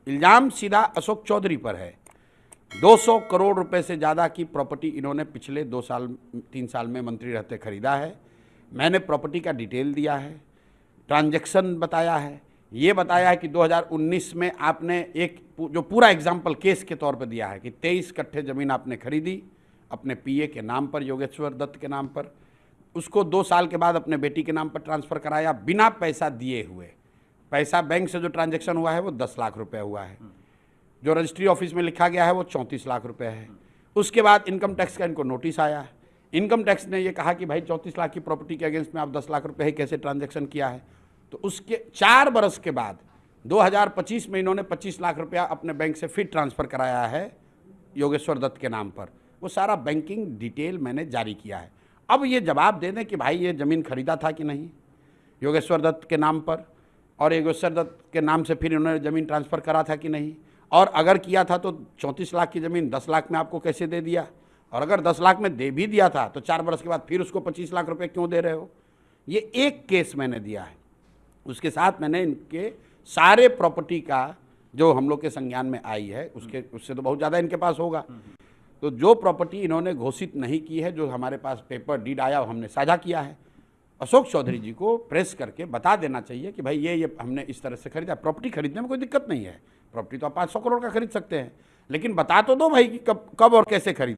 इल्ज़ाम सीधा अशोक चौधरी पर है। 200 करोड़ रुपए से ज़्यादा की प्रॉपर्टी इन्होंने पिछले 2-3 साल में मंत्री रहते खरीदा है। मैंने प्रॉपर्टी का डिटेल दिया है, ट्रांजैक्शन बताया है, ये बताया है कि 2019 में आपने एक जो पूरा एग्जाम्पल केस के तौर पर दिया है कि 23 कट्ठे ज़मीन आपने खरीदी अपने पीए के नाम पर, योगेश्वर दत्त के नाम पर, उसको 2 साल के बाद अपने बेटी के नाम पर ट्रांसफ़र कराया बिना पैसा दिए हुए। पैसा बैंक से जो ट्रांजैक्शन हुआ है वो 10 लाख रुपए हुआ है, जो रजिस्ट्री ऑफिस में लिखा गया है वो 34 लाख रुपए है। उसके बाद इनकम टैक्स का इनको नोटिस आया, इनकम टैक्स ने ये कहा कि भाई 34 लाख की प्रॉपर्टी के अगेंस्ट में आप 10 लाख रुपए ही कैसे ट्रांजैक्शन किया है। तो उसके 4 बरस के बाद 2025 में इन्होंने 25 लाख रुपया अपने बैंक से फिर ट्रांसफ़र कराया है योगेश्वर दत्त के नाम पर। वो सारा बैंकिंग डिटेल मैंने जारी किया है। अब ये जवाब दे दें कि भाई ये ज़मीन खरीदा था कि नहीं योगेश्वर दत्त के नाम पर, और योगेश्वर दत्त के नाम से फिर इन्होंने ज़मीन ट्रांसफ़र करा था कि नहीं, और अगर किया था तो 34 लाख की ज़मीन 10 लाख में आपको कैसे दे दिया, और अगर 10 लाख में दे भी दिया था तो 4 बरस के बाद फिर उसको 25 लाख रुपए क्यों दे रहे हो। ये एक केस मैंने दिया है। उसके साथ मैंने इनके सारे प्रॉपर्टी का जो हम लोग के संज्ञान में आई है उससे तो बहुत ज़्यादा इनके पास होगा, तो जो प्रॉपर्टी इन्होंने घोषित नहीं की है, जो हमारे पास पेपर डीड आया वो हमने साझा किया है। अशोक चौधरी जी को प्रेस करके बता देना चाहिए कि भाई ये हमने इस तरह से खरीदा। प्रॉपर्टी खरीदने में कोई दिक्कत नहीं है, प्रॉपर्टी तो आप 500 करोड़ का खरीद सकते हैं, लेकिन बता तो दो भाई कि कब और कैसे खरीद।